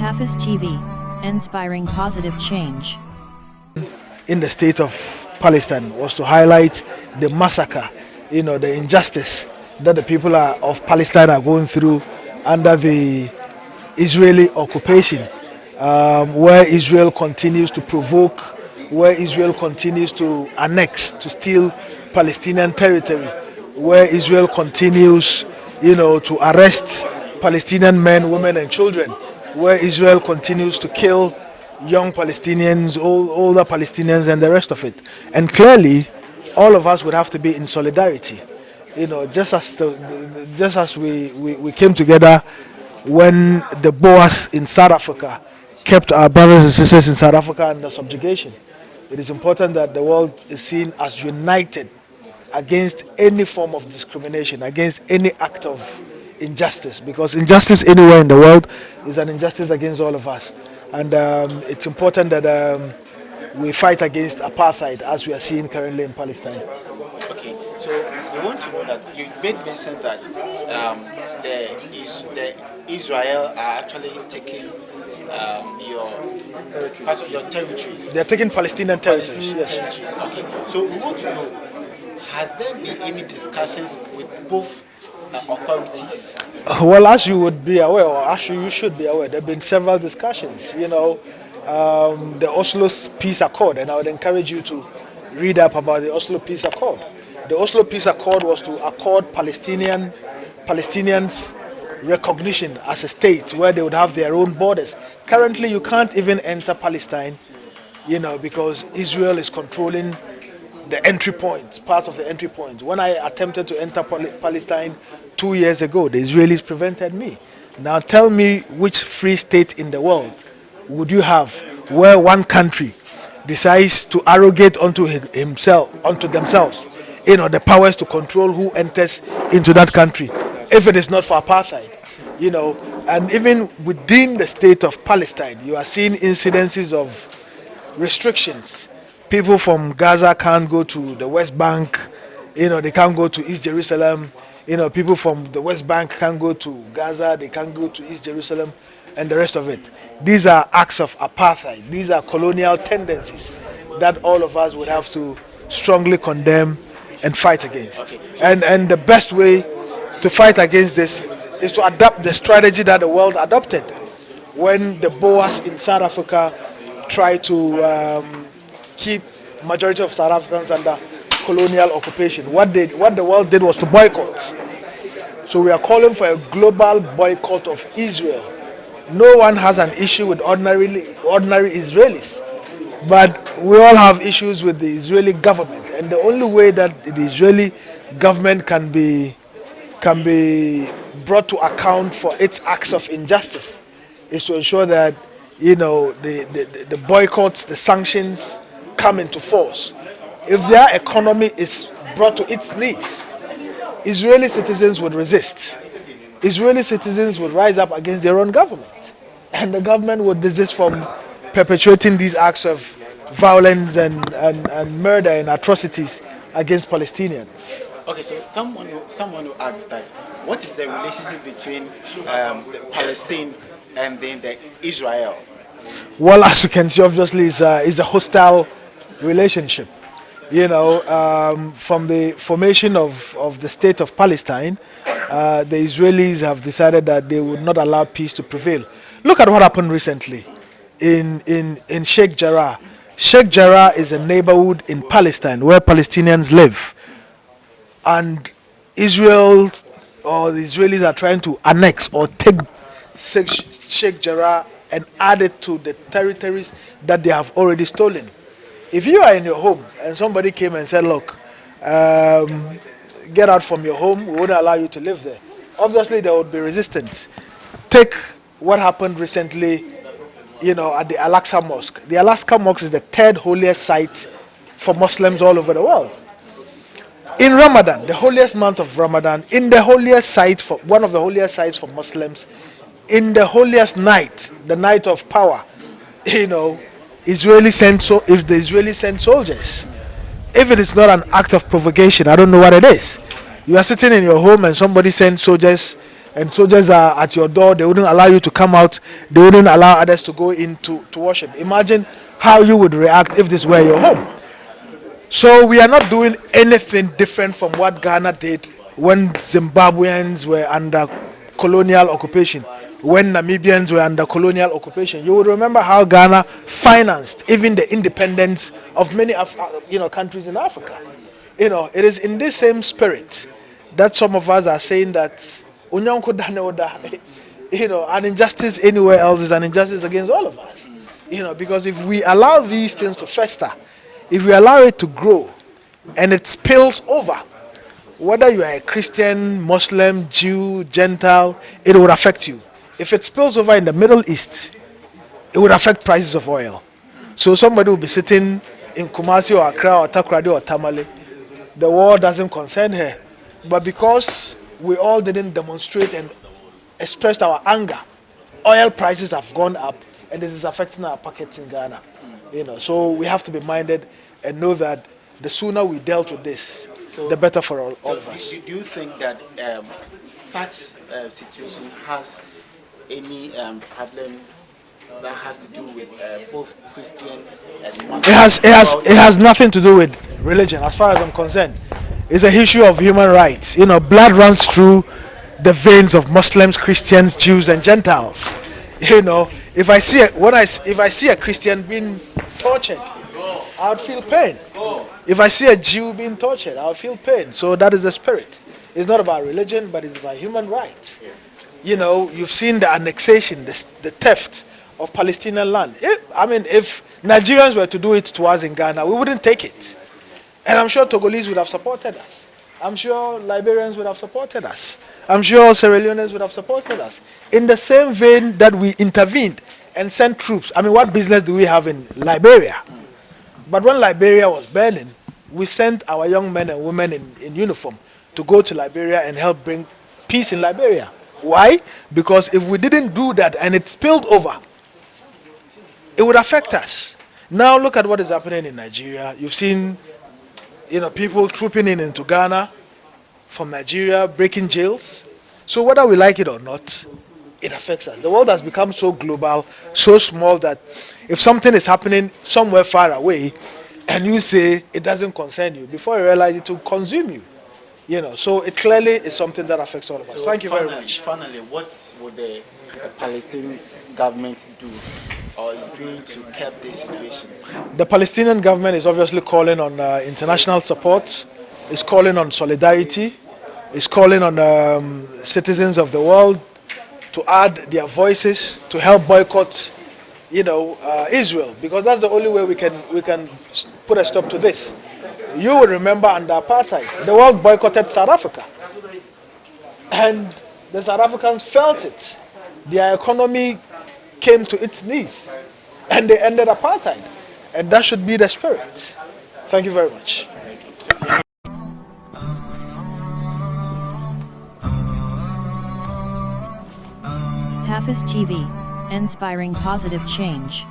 HAFIZ TV, inspiring positive change. In the state of Palestine was to highlight the massacre, the injustice that the people of Palestine are going through under the Israeli occupation, where Israel continues to provoke, where Israel continues to annex, to steal Palestinian territory, where Israel continues, to arrest Palestinian men, women, and children, where Israel continues to kill young Palestinians, older Palestinians, and the rest of it. And clearly, all of us would have to be in solidarity. Just as we came together when the Boers in South Africa kept our brothers and sisters in South Africa under subjugation. It is important that the world is seen as united against any form of discrimination, against any act of injustice, because injustice anywhere in the world is an injustice against all of us. And it's important that we fight against apartheid, as we are seeing currently in Palestine. Okay, so we want to know that you made mention that the Israel are actually taking your territories. They're taking Palestinian territories. Yes. Territories. Okay, so we want to know, has there been any discussions with both authorities? Well, as you would be aware, or as you should be aware, there have been several discussions. The Oslo Peace Accord, and I would encourage you to read up about the Oslo Peace Accord. The Oslo Peace Accord was to accord Palestinians recognition as a state where they would have their own borders. Currently, you can't even enter Palestine, because Israel is controlling the entry points, parts of the entry points. When I attempted to enter Palestine 2 years ago, the Israelis prevented me. Now tell me, which free state in the world would you have where one country decides to arrogate onto themselves, the powers to control who enters into that country, if it is not for apartheid, and even within the state of Palestine, you are seeing incidences of restrictions. People from Gaza can't go to the West Bank, they can't go to East Jerusalem. People from the West Bank can't go to Gaza, they can't go to East Jerusalem, and the rest of it. These are acts of apartheid. These are colonial tendencies that all of us would have to strongly condemn and fight against. And the best way to fight against this is to adopt the strategy that the world adopted when the Boers in South Africa tried to keep majority of South Africans under colonial occupation. What the world did was to boycott. So we are calling for a global boycott of Israel. No one has an issue with ordinary Israelis, but we all have issues with the Israeli government. And the only way that the Israeli government can be brought to account for its acts of injustice is to ensure that the boycotts, the sanctions come into force. If their economy is brought to its knees, Israeli citizens would resist. Israeli citizens would rise up against their own government, and the government would desist from perpetuating these acts of violence and murder and atrocities against Palestinians. Okay, so someone who asks that, what is the relationship between Palestine and then the Israel? Well, as you can see, obviously, it's a hostile relationship. From the formation of the state of Palestine, the Israelis have decided that they would not allow peace to prevail. Look at what happened recently in Sheikh Jarrah. Sheikh Jarrah is a neighborhood in Palestine where Palestinians live, and Israel or the Israelis are trying to annex or take Sheikh Jarrah and add it to the territories that they have already stolen. If you are in your home and somebody came and said, look, get out from your home, we won't allow you to live there, obviously there would be resistance. Take what happened recently, at the Al-Aqsa Mosque. The Al-Aqsa Mosque is the third holiest site for Muslims all over the world. In Ramadan, the holiest month of Ramadan, in the holiest site, for one of the holiest sites for Muslims, in the holiest night, the night of power, if the Israelis send soldiers, if it is not an act of provocation, I don't know what it is. You are sitting in your home and somebody sends soldiers and soldiers are at your door, they wouldn't allow you to come out, they wouldn't allow others to go in to worship. Imagine how you would react if this were your home. So we are not doing anything different from what Ghana did when Zimbabweans were under colonial occupation, when Namibians were under colonial occupation. You would remember how Ghana financed even the independence of many countries in Africa. It is in this same spirit that some of us are saying that an injustice anywhere else is an injustice against all of us. Because if we allow these things to fester, if we allow it to grow and it spills over, whether you are a Christian, Muslim, Jew, Gentile, it would affect you. If it spills over in the Middle East, it would affect prices of oil. So somebody will be sitting in Kumasi or Accra or Takoradi or Tamale. The war doesn't concern her. But because we all didn't demonstrate and expressed our anger, oil prices have gone up, and this is affecting our pockets in Ghana. So we have to be minded and know that the sooner we dealt with this, the better for all of us. Do you think that such situation has any problem that has to do with both Christian and Muslim? It has nothing to do with religion, as far as I'm concerned. It's a issue of human rights. Blood runs through the veins of Muslims, Christians, Jews, and Gentiles. If I see a Christian being tortured, I would feel pain. If I see a Jew being tortured, I would feel pain. So that is the spirit. It's not about religion, but it's about human rights. You've seen the annexation, the theft of Palestinian land. If Nigerians were to do it to us in Ghana, we wouldn't take it. And I'm sure Togolese would have supported us. I'm sure Liberians would have supported us. I'm sure Sierra Leoneans would have supported us. In the same vein that we intervened and sent troops. What business do we have in Liberia? But when Liberia was burning, we sent our young men and women in uniform to go to Liberia and help bring peace in Liberia. Why? Because if we didn't do that and it spilled over, it would affect us. Now look at what is happening in Nigeria. You've seen people trooping into Ghana from Nigeria, breaking jails. So whether we like it or not, it affects us. The world has become so global, so small that if something is happening somewhere far away and you say it doesn't concern you, before you realize it will consume you. So it clearly is something that affects all of us. Thank you very much. Finally, what would the Palestinian government do or is doing to curb this situation? The Palestinian government is obviously calling on international support, is calling on solidarity, is calling on citizens of the world to add their voices to help boycott, Israel, because that's the only way we can put a stop to this. You will remember under apartheid, the world boycotted South Africa, and the South Africans felt it. Their economy came to its knees, and they ended apartheid, and that should be the spirit. Thank you very much. HAFIZ TV, inspiring positive change.